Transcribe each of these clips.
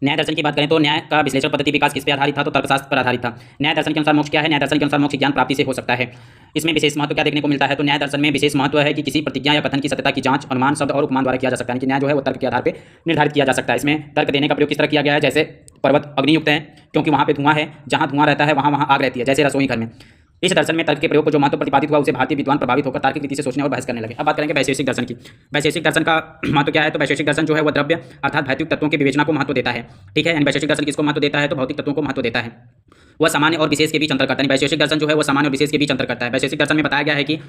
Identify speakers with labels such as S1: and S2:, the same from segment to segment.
S1: न्याय दर्शन की बात करें तो न्याय का विश्लेषण पद्धति विकास किस पे आधारित था? तो तर्कशास्त्र पर आधारित था। न्याय दर्शन के अनुसार मोक्ष क्या है? न्याय दर्शन के अनुसार मोक्ष ज्ञान प्राप्ति से हो सकता है। इसमें विशेष महत्व क्या देखने को मिलता है? तो न्याय दर्शन में विशेष महत्व है कि किसी प्रतिज्ञा या कथन की सत्यता की जांच अनुमान, शब्द और उपमान द्वारा किया जा सकता है। यानी कि न्याय जो है वो तर्क के आधार पर निर्धारित किया जा सकता है। इसमें तर्क देने का प्रयोग किस तरह किया गया है? जैसे पर्वत अग्नियुक्त है क्योंकि वहाँ पे धुआं है, जहाँ धुआं रहता है वहाँ आग रहती है, जैसे रसोई घर में। इस दर्शन में तर्क के प्रयोग को जो महत्व प्रतिपादित हुआ उसे भारतीय विद्वान प्रभावित होकर तार्किक रीति से सोचने और बहस करने लगे। अब बात करेंगे वैशेषिक दर्शन की। वैशेषिक दर्शन का महत्व क्या है? तो वैशेषिक दर्शन जो है वह द्रव्य अर्थात भौतिक तत्वों की विवेचना को महत्व देता है। ठीक है, यानी वैशेषिक दर्शन किसको महत्व देता है? तो भौतिक तत्वों को महत्व देता है। वह सामान्य और विशेष के बीच अंतर करता है। वैशेषिक दर्शन जो है वो सामान्य और विशेष के बीच अंतर करता है। वैशेषिक दर्शन में बताया गया है कि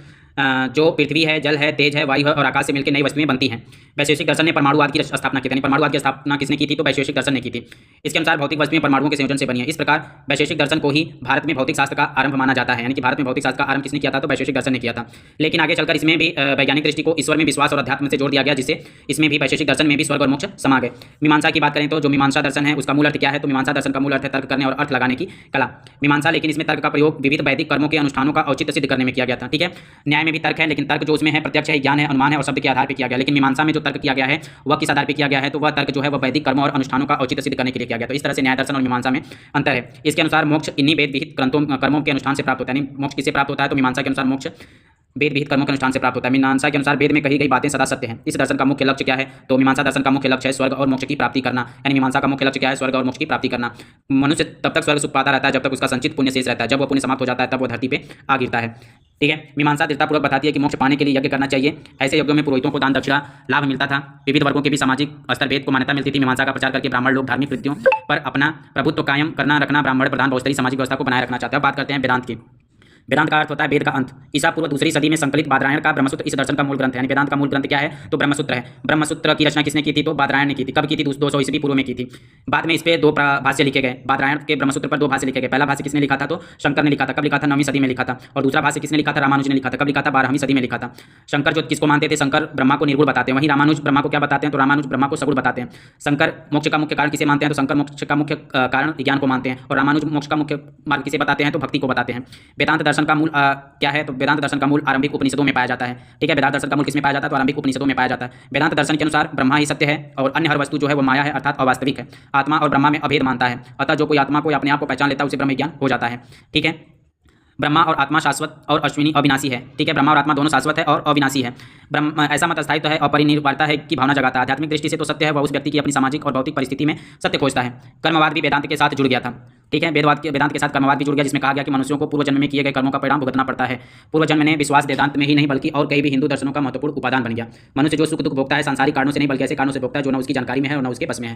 S1: जो पृथ्वी है, जल है, तेज है, वायु है और आकाश से मिलकर नई वस्तुएं बनती हैं। वैशेषिक दर्शन ने परमाणुवाद की स्थापना की थी। परमाणुवाद की स्थापना किसने की थी? तो वैशेषिक दर्शन ने की थी। इसके अनुसार भौतिक वस्तुएं परमाणुओं के संयोजन से बनी है। इस प्रकार वैशेषिक दर्शन को ही भारत में भौतिक शास्त्र का आरंभ माना जाता है। यानी कि भारत में भौतिक शास्त्र का आरंभ किसने किया था? तो वैशेषिक दर्शन ने किया था। लेकिन आगे चलकर इसमें भी वैज्ञानिक दृष्टि को ईश्वर में विश्वास और अध्यात्म से जोड़ दिया गया, जिससे इसमें भी वैशेषिक दर्शन में भी स्वर्ग और मोक्ष समा गए। मीमांसा की बात करें तो जो मीमांसा दर्शन है उसका मूल अर्थ क्या है? तो मीमांसा दर्शन का मूल अर्थ है तर्क करने और अर्थ लगाने की कला। मीमांसा, लेकिन इसमें तर्क का प्रयोग विविध वैदिक कर्मों के अनुष्ठानों का औचित्य सिद्ध करने में किया गया था। ठीक है, न्याय में भी तर्क है, लेकिन तर्क जो उसमें है प्रत्यक्ष है, ज्ञान है, अनुमान है और शब्द के आधार पर किया गया। लेकिन मीमांसा में जो तर्क किया गया है वह किस आधार पर किया गया है? तो वह तर्क जो है वह वैदिक कर्मों और अनुष्ठानों का औचित्य सिद्ध करने के लिए किया गया। तो इस तरह से न्याय दर्शन और मीमांसा में अंतर है। इसके अनुसार मोक्ष इन्हीं वेद विहित कर्मों के अनुष्ठान से प्राप्त होता है। यानी मोक्ष किससे प्राप्त होता है? तो मीमांसा के अनुसार मोक्ष वेद विहित कर्मों के अनुष्ठान से प्राप्त होता है। मीमांसा के अनुसार वेद में कही गई बातें सदा सत्य हैं। इस दर्शन का मुख्य लक्ष्य क्या है? तो मीमांसा दर्शन का मुख्य लक्ष्य है स्वर्ग और मोक्ष की प्राप्ति करना। यानी मीमांसा का मुख्य लक्ष्य क्या है? स्वर्ग और मोक्ष की प्राप्ति करना। मनुष्य तब तक स्वर्ग सुख पाता रहता है जब तक उसका संचित पुण्य शेष रहता है। जब वह पुण्य समाप्त हो जाता है तब वह धरती पे आ गिरता है। ठीक है, मीमांसा दृढ़तापूर्वक बताती है कि मोक्ष पाने के लिए यज्ञ करना चाहिए। ऐसे यज्ञों में पुरोहितों को दान दक्षिणा लाभ मिलता था। विविध वर्गों के भी सामाजिक स्तर भेद को मान्यता मिलती थी। मीमांसा का प्रचार करके ब्राह्मण लोग धार्मिक कृत्यों पर अपना प्रभुत्व कायम करना रखना, ब्राह्मण प्रधान बहुस्तरीय सामाजिक व्यवस्था को बनाए रखना चाहते हैं। बात करते हैं वेदांत की। वेदांत का अर्थ होता है वेद का अंत। ईसा पूर्व दूसरी सदी में संकलित बादरायण का ब्रह्मसूत्र इस दर्शन का मूल ग्रंथ है। यानी वेदांत का मूल ग्रंथ क्या है? तो ब्रह्मसूत्र है। ब्रह्मसूत्र की रचना किसने की थी? तो बादरायण ने की थी। कब की थी? 200 ईस्वी पूर्व में की थी। बाद में इस पे 2 भाष्य लिखे गए। बादरायण के ब्रह्मसूत्र पर 2 भाष्य लिखे गए। पहला भाष्य किसने लिखा था? तो शंकर ने लिखा था। कब लिखा था? 9वीं सदी में लिखा था। और दूसरा भाष्य किसने लिखा था? रामानुज ने लिखा था। कब लिखा था? 12वीं सदी में लिखा था। शंकर जो किसको मानते थे? शंकर ब्रह्मा को निर्गुण बताते हैं। वहीं रामानुज ब्रह्मा को क्या बताते हैं? तो रामानुज ब्रह्मा को सगुण बताते हैं। शंकर मोक्ष का मुख्य कारण किसे मानते हैं? तो शंकर मोक्ष का मुख्य कारण ज्ञान को मानते हैं। और रामानुज मोक्ष का मुख्य मार्ग किसे बताते हैं? तो भक्ति को बताते हैं। वेदांत दर्शन का मूल क्या है? तो वेदांत दर्शन का मूल आरंभिक उपनिषदों में पाया जाता है। ठीक है, वेदांत दर्शन का मूल किसमें पाया जाता है? तो आरंभिक उपनिषदों में पाया जाता है। वेदांत दर्शन के अनुसार ब्रह्मा ही सत्य है और अन्य हर वस्तु जो है वो माया है अर्थात अवास्तविक है। आत्मा और ब्रह्मा में अभेद मानता है। अतः जो कोई आत्मा को या अपने आप को पहचान लेता है उसे ब्रह्म ज्ञान हो जाता है। ठीक है, ब्रह्मा और आत्मा शाश्वत और अश्विनी अविनाशी है। ठीक है, ब्रह्मा और आत्मा दोनों शाश्वत है और अविनाशी है। ब्रह्म ऐसा मत अस्थायित्व है और परिनिर्वारता है कि भावना जगाता है। आध्यात्मिक दृष्टि से तो सत्य है, वह उस व्यक्ति की अपनी सामाजिक और भौतिक परिस्थिति में सत्य खोजता है। कर्मवाद भी वेदांत के साथ जुड़ गया था। ठीक है, वेदांत के साथ कर्मवाद भी जुड़ गया, जिसमें कहा गया कि मनुष्यों को पूर्व जन्म में किए गए कर्मों का परिणाम भुगतना पड़ता है। पूर्व जन्म में विश्वास वेदांत में ही नहीं बल्कि और कई भी हिंदू दर्शनों का महत्वपूर्ण उपादान बन गया। मनुष्य जो सुख दुख भोगता है सांसारिक कारणों से नहीं बल्कि ऐसे कारणों से भोगता है जो न उसकी जानकारी में है और न उसके बस में है।